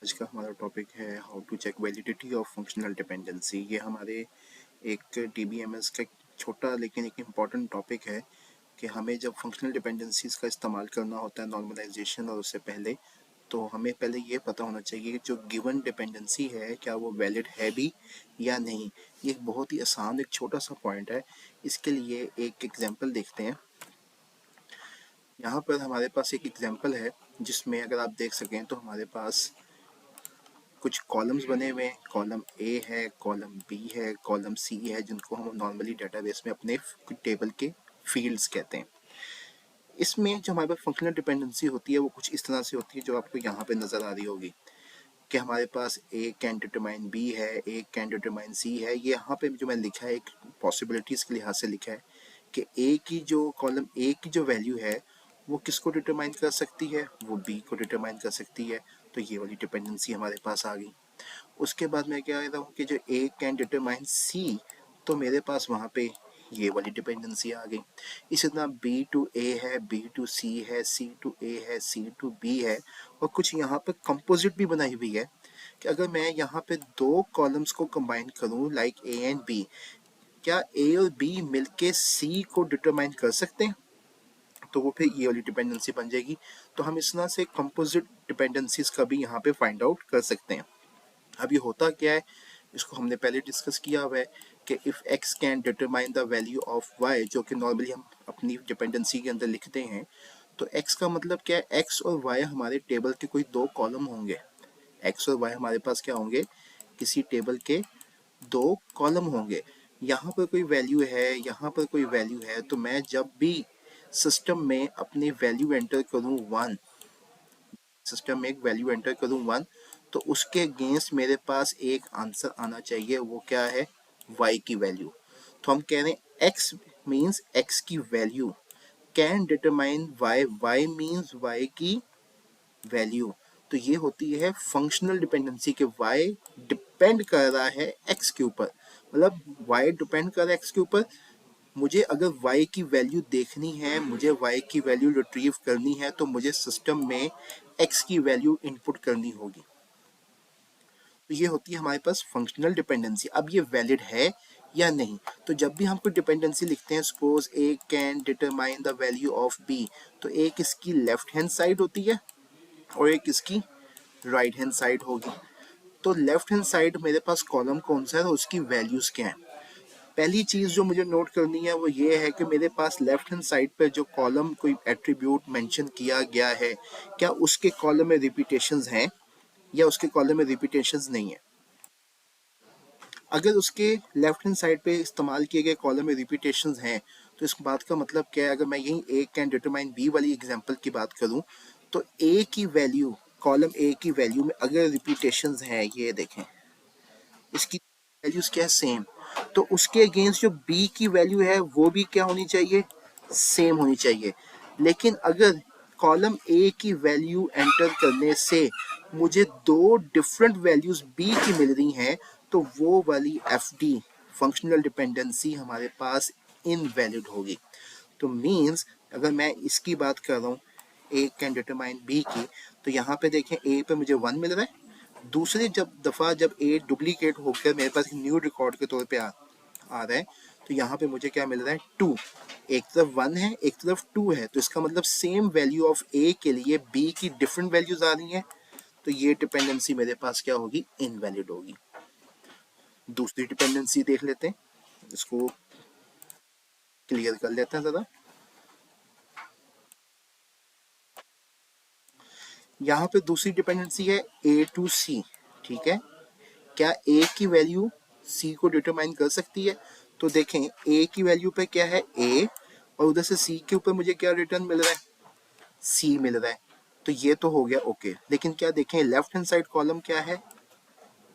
आज का हमारा टॉपिक है how to check validity of functional dependency. ये हमारे एक DBMS का छोटा लेकिन एक इम्पॉर्टेंट टॉपिक है कि हमें जब फंक्शनल डिपेंडेंसीज का इस्तेमाल करना होता है नॉर्मलाइजेशन और उससे पहले, तो हमें पहले ये पता होना चाहिए कि जो गिवन डिपेंडेंसी है क्या वो वैलिड है भी या नहीं। ये एक बहुत ही आसान एक छोटा सा पॉइंट है। इसके लिए एक एग्जांपल देखते हैं। यहाँ पर हमारे पास एक एग्जांपल है जिसमें अगर आप देख सकें तो हमारे पास कुछ कॉलम्स बने हुए हैं। कॉलम ए है, कॉलम बी है, कॉलम सी है, जिनको हम नॉर्मली डेटाबेस में अपने टेबल के फील्ड्स कहते हैं। इसमें जो हमारे पास फंक्शनल डिपेंडेंसी होती है वो कुछ इस तरह से होती है जो आपको यहाँ पे नज़र आ रही होगी कि हमारे पास ए कैन डिटरमाइन बी है, ए कैन डिटरमाइन सी है। ये यहाँ पे जो मैंने लिखा है एक पॉसिबिलिटीज़ के लिहाज से लिखा है कि ए की जो कॉलम ए की जो वैल्यू है वो किसको डिटरमाइन कर सकती है, वो बी को डिटरमाइन कर सकती है। तो ये वाली डिपेंडेंसी हमारे पास आ गई। उसके बाद मैं क्या कहता हूँ कि जो ए कैन डिटरमाइन सी, तो मेरे पास वहाँ पे ये वाली डिपेंडेंसी आ गई। इसी तरह बी टू ए है, बी टू सी है, सी टू ए है, सी टू बी है। और कुछ यहाँ पे कंपोजिट भी बनाई हुई है कि अगर मैं यहाँ पे दो कॉलम्स को कंबाइन करूँ लाइक ए एंड बी, क्या ए और बी मिलके सी को डिटरमाइन कर सकते हैं? तो वो फिर ये वाली डिपेंडेंसी बन जाएगी। तो हम इस तरह से कंपोजिट डिपेंडेंसीज का भी यहाँ पे फाइंड आउट कर सकते हैं। अब ये होता क्या है, इसको हमने पहले डिस्कस किया हुआ है कि if x can determine the value of y, जो कि नॉर्मली हम अपनी डिपेंडेंसी के अंदर लिखते हैं। तो x का मतलब क्या है, x और y हमारे टेबल के कोई दो कॉलम होंगे। x और y हमारे पास क्या होंगे, किसी टेबल के दो कॉलम होंगे। यहाँ पर कोई वैल्यू है, यहाँ पर कोई वैल्यू है, तो मैं जब भी सिस्टम में अपनी वैल्यू एंटर करूँ 1, सिस्टम में एक वैल्यू एंटर करूँ 1, तो उसके अगेंस्ट मेरे पास एक आंसर आना चाहिए। वो क्या है, y की वैल्यू। तो हम कह रहे हैं x मीन्स x की value can determine y, y means y की वैल्यू। तो ये होती है फंक्शनल डिपेंडेंसी के y डिपेंड कर रहा है x के ऊपर। मतलब y डिपेंड कर रहा है x के ऊपर। मुझे अगर y की वैल्यू देखनी है, मुझे y की वैल्यू रिट्रीव करनी है, तो मुझे सिस्टम में x की वैल्यू इनपुट करनी होगी। तो ये होती है हमारे पास फंक्शनल डिपेंडेंसी। अब ये वैलिड है या नहीं। तो जब भी हम कोई डिपेंडेंसी लिखते हैं, suppose A can determine the value of B, तो एक इसकी लेफ्ट हैंड साइड होती है और एक इसकी राइट हैंड साइड होगी। तो लेफ्ट हैंड साइड मेरे पास कॉलम कौन सा है और उसकी वैल्यूज क्या है। पहली चीज जो मुझे नोट करनी है वो ये है कि मेरे पास लेफ्ट हैंड साइड पे जो कॉलम कोई एट्रीब्यूट मेंशन किया गया है, क्या उसके कॉलम में रिपीटेशंस हैं या उसके कॉलम में रिपीटेशंस नहीं है। अगर उसके लेफ्ट हैंड साइड पे इस्तेमाल किए गए कॉलम में रिपीटेशंस हैं, तो इस बात का मतलब क्या है, अगर मैं यही ए कैन डिटरमाइन बी वाली एग्जांपल की बात करूं, तो ए की वैल्यू, कॉलम ए की वैल्यू में अगर रिपीटेशंस हैं, ये देखें इसकी वैल्यूज क्या है, सेम, तो उसके अगेंस्ट जो बी की वैल्यू है वो भी क्या होनी चाहिए, सेम होनी चाहिए। लेकिन अगर कॉलम ए की वैल्यू एंटर करने से मुझे दो डिफरेंट वैल्यूज बी की मिल रही हैं, तो वो वाली एफ डी फंक्शनल डिपेंडेंसी हमारे पास इनवैलिड होगी। तो मीन्स अगर मैं इसकी बात कर रहा हूँ ए कैन डिटरमाइन बी की, तो यहाँ पे देखें ए पे मुझे 1 मिल रहा है। दूसरी जब दफ़ा जब ए डुप्लीकेट होकर मेरे पास न्यू रिकॉर्ड के तौर पे आ रहा है, तो यहाँ पे मुझे क्या मिल रहा है, 2। एक तरफ 1 है, एक तरफ 2 है, तो इसका मतलब सेम वैल्यू ऑफ ए के लिए बी की डिफरेंट वैल्यूज आ रही हैं। तो ये डिपेंडेंसी मेरे पास क्या होगी, इनवैलिड होगी। दूसरी डिपेंडेंसी देख लेते हैं, इसको क्लियर कर लेते हैं ज़रा। यहाँ पे दूसरी डिपेंडेंसी है ए टू सी, ठीक है। क्या ए की वैल्यू सी को डिटरमाइन कर सकती है? तो देखें ए की वैल्यू पे क्या है, ए, और उधर से सी के ऊपर मुझे क्या रिटर्न मिल रहा है, सी मिल रहा है। तो ये तो हो गया ओके। लेकिन क्या देखें लेफ्ट हैंड साइड कॉलम क्या है,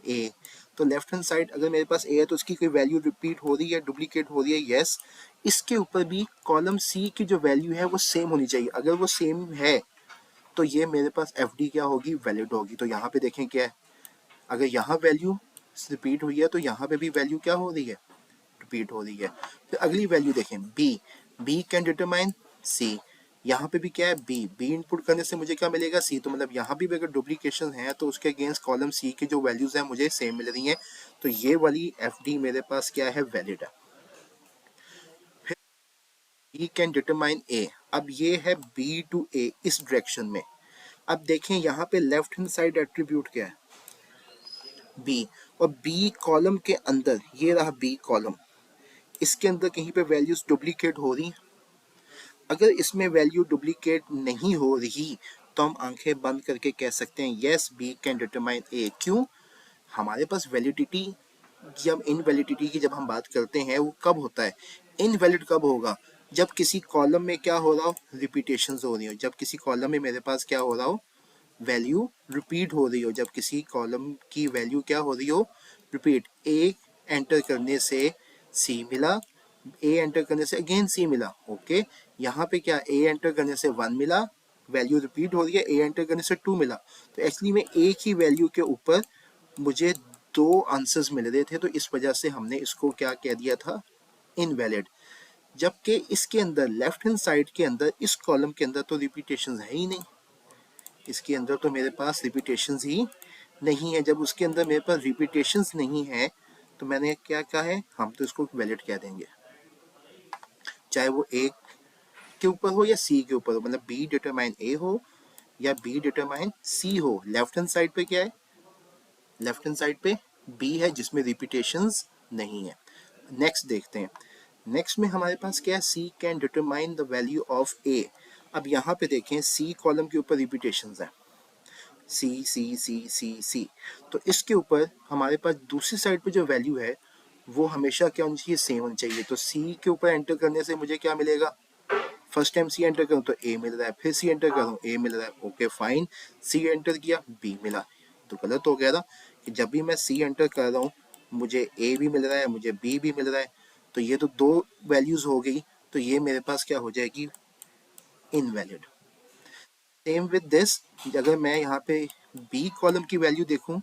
ए। तो लेफ्ट हैंड साइड अगर मेरे पास ए है तो उसकी कोई वैल्यू रिपीट हो रही है, डुप्लीकेट हो रही है, यस। इसके ऊपर भी कॉलम सी की जो वैल्यू है वो सेम होनी चाहिए। अगर वो सेम है तो ये मेरे पास एफ डी क्या होगी, वैलिड होगी। तो यहाँ पे देखें क्या है, अगर यहाँ वैल्यू रिपीट हुई है तो यहाँ पे भी वैल्यू क्या हो रही है, रिपीट हो रही है। फिर अगली वैल्यू देखें बी, बी कैन डिटरमाइन सी, यहाँ पे भी क्या है बी, बी इनपुट करने से मुझे क्या मिलेगा सी। तो मतलब यहाँ भी अगर डुप्लीकेशन है तो उसके अगेंस्ट कॉलम सी की जो वैल्यूज है मुझे सेम मिल रही हैं, तो ये वाली एफ डी मेरे पास क्या है वैलिड है। फिर बी कैन डिटरमाइन ए, अब ये है बी टू ए इस डायरेक्शन में। अब देखें यहाँ पे लेफ्ट हैंड साइड एट्रीब्यूट क्या है बी, और बी कॉलम के अंदर ये रहा बी कॉलम, इसके अंदर कहीं पे वैल्यूज डुप्लीकेट हो रही। अगर इसमें वैल्यू डुप्लीकेट नहीं हो रही तो हम आंखें बंद करके कह सकते हैं यस बी कैन डिटरमाइन ए। क्यों? हमारे पास वैलिडिटी, जब इनवैलिडिटी की जब हम बात करते हैं वो कब होता है, इनवैलिड कब होगा, जब किसी कॉलम में क्या हो रहा हो रिपीटेशन हो रही हो, जब किसी कॉलम में मेरे पास क्या हो रहा हो वैल्यू रिपीट हो रही हो, जब किसी कॉलम की वैल्यू क्या हो रही हो रिपीट। ए एंटर करने से सी मिला, ए एंटर करने से अगेन सी मिला, ओके। यहाँ पे क्या ए एंटर करने से 1 मिला, वैल्यू रिपीट हो रही है, ए एंटर करने से 2 मिला। तो एक्चुअली में एक ही वैल्यू के ऊपर मुझे दो आंसर्स मिल रहे थे, तो इस वजह से हमने इसको क्या कह दिया था इनवैलिड। जबकि इसके अंदर लेफ्ट हैंड साइड के अंदर इस कॉलम के अंदर तो रिपीटेशन है ही नहीं, इसके अंदर तो मेरे पास रिपीटेशंस ही नहीं है। जब उसके अंदर मेरे पास रिपीटेशंस नहीं है तो मैंने क्या कहा है, हम तो इसको वैलिड कह देंगे, चाहे वो ए के ऊपर हो या सी के ऊपर हो। मतलब बी डिटरमाइन ए हो या बी डिटरमाइन सी हो, लेफ्ट हैंड साइड पे क्या है, लेफ्ट हैंड साइड पे बी है जिसमें रिपीटेशंस नहीं है। नेक्स्ट देखते हैं, नेक्स्ट में हमारे पास क्या है C can determine the value of A. अब यहाँ पे देखें सी कॉलम के ऊपर रिपीटेशंस है सी सी सी सी सी, तो इसके ऊपर हमारे पास दूसरी साइड पे जो वैल्यू है वो हमेशा क्या होनी चाहिए सेम होनी चाहिए। तो सी के ऊपर एंटर करने से मुझे क्या मिलेगा, फर्स्ट टाइम सी एंटर करूँ तो ए मिल रहा है, फिर सी एंटर करूँ ए मिल रहा है, ओके फाइन। सी एंटर किया बी मिला, तो गलत हो गया था कि जब भी मैं सी एंटर कर रहा हूँ मुझे ए भी मिल रहा है मुझे बी भी मिल रहा है, तो ये तो दो वैल्यूज हो गई, तो ये मेरे पास क्या हो जाएगी इनवैलिड। सेम विद दिस, अगर मैं यहाँ पे बी कॉलम की वैल्यू देखूं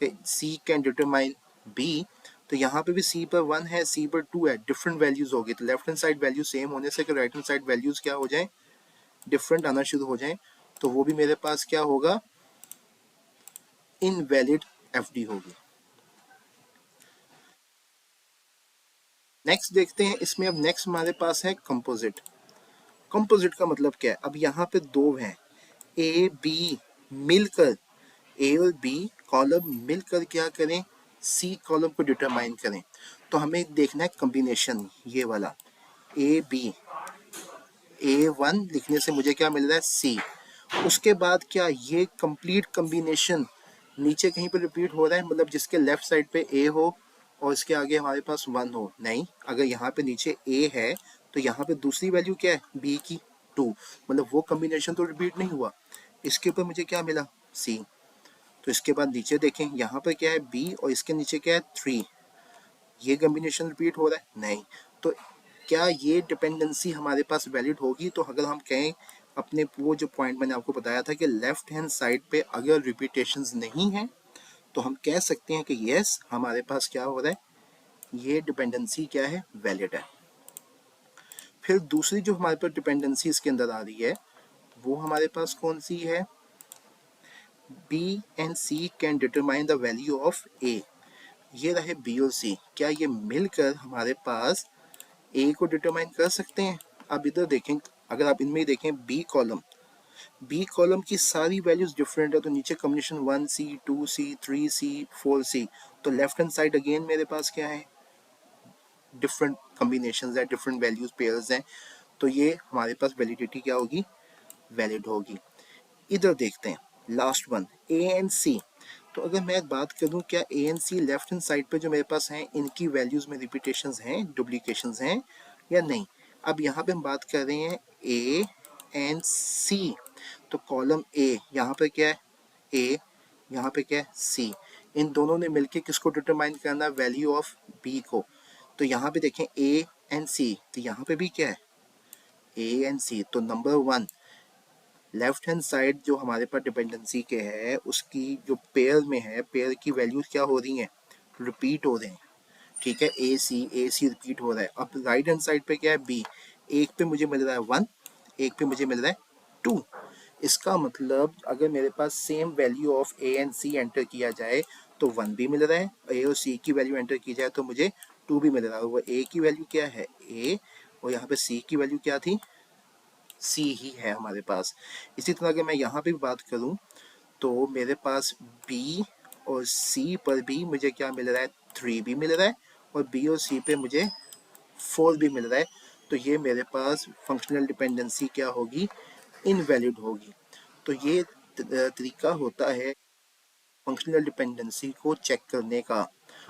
सी कैन डिटरमाइन बी, तो यहाँ पे भी सी पर 1 है सी पर 2 है, डिफरेंट वैल्यूज हो गई। तो left hand side value same होने से राइट हैंड साइड वैल्यूज क्या हो जाए डिफरेंट आना शुरू हो जाए, तो वो भी मेरे पास क्या होगा इनवैलिड एफडी होगी। नेक्स्ट देखते हैं इसमें, अब नेक्स्ट हमारे पास है कंपोजिट। कंपोजिट का मतलब क्या है, अब यहाँ पे दो हैं ए बी मिलकर, ए और बी कॉलम मिलकर क्या करें सी कॉलम को डिटरमाइन करें। तो हमें देखना है कॉम्बिनेशन ये वाला ए बी, ए वन लिखने से मुझे क्या मिल रहा है सी, उसके बाद क्या ये कंप्लीट कॉम्बिनेशन नीचे कहीं पर रिपीट हो रहा है, मतलब जिसके लेफ्ट साइड पे ए हो और इसके आगे हमारे पास 1 हो, नहीं। अगर यहाँ पे नीचे ए है तो यहाँ पे दूसरी वैल्यू क्या है बी की 2, मतलब वो कॉम्बिनेशन तो रिपीट नहीं हुआ। इसके ऊपर मुझे क्या मिला सी, तो इसके बाद नीचे देखें यहाँ पर क्या है बी और इसके नीचे क्या है 3, ये कॉम्बिनेशन रिपीट हो रहा है नहीं। तो क्या ये डिपेंडेंसी हमारे पास वैलिड होगी, तो अगर हम कहें अपने वो जो पॉइंट मैंने आपको बताया था कि लेफ्ट हैंड साइड पे अगर रिपीटेशंस नहीं है तो हम कह सकते हैं कि यस हमारे पास क्या हो रहा है ये डिपेंडेंसी क्या है वैलिड है। फिर दूसरी जो हमारे पास डिपेंडेंसी इसके अंदर आ रही है वो हमारे पास कौन सी है, B and C can determine the value of A. ये रहे बी और सी, क्या ये मिलकर हमारे पास ए को डिटरमाइन कर सकते हैं। अब इधर देखें, अगर आप इनमें देखें बी कॉलम की सारी वैल्यूज डिफरेंट है, तो नीचे combination 1C 2C 3C 4C, तो लेफ्ट हैंड साइड अगेन मेरे पास क्या है डिफरेंट कॉम्बिनेशंस है डिफरेंट वैल्यूज पेयर्स हैं, तो ये हमारे पास वैलिडिटी क्या होगी वैलिड होगी। इधर देखते हैं last one A and C, तो अगर मैं बात करूं क्या A and C left hand side पे जो मेरे पास हैं इनकी वैल्यूज में रिपीटेशंस हैं डुप्लीकेशंस हैं या नहीं। अब यहाँ पे हम बात कर रहे हैं ए एंड सी, तो कॉलम ए यहाँ पे क्या है ए, यहाँ पे क्या है सी, इन दोनों ने मिलके किसको डिटरमाइन करना वैल्यू ऑफ बी को। तो यहाँ पे देखें ए एंड सी, तो यहाँ पे भी क्या है ए एंड सी, तो नंबर 1 लेफ्ट हैंड साइड जो हमारे पास डिपेंडेंसी के है उसकी जो पेयर में है पेयर की वैल्यूज क्या हो रही हैं रिपीट हो रहे हैं, ठीक है ए सी रिपीट हो रहा है। अब राइट हैंड साइड पे क्या है बी, एक पे मुझे मिल रहा है 1, एक पे मुझे मिल रहा है 2। इसका मतलब अगर मेरे पास same value of A and C enter किया जाए तो 1 भी मिल रहा है, ए और सी की वैल्यू एंटर की जाए तो मुझे 2 भी मिल रहा है। वो ए की वैल्यू क्या है, ए, और यहाँ पे सी की वैल्यू क्या थी, सी ही है हमारे पास। इसी तरह अगर मैं यहाँ पे भी बात करूँ तो मेरे पास बी और सी पर भी मुझे क्या मिल रहा है, 3 भी मिल रहा है, और बी और सी पे मुझे 4 भी मिल रहा है। तो ये मेरे पास फंक्शनल डिपेंडेंसी क्या होगी, इनवैलिड होगी। तो ये तरीका होता है फंक्शनल डिपेंडेंसी को चेक करने का,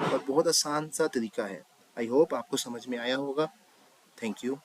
और बहुत आसान सा तरीका है। आई होप आपको समझ में आया होगा। Thank you.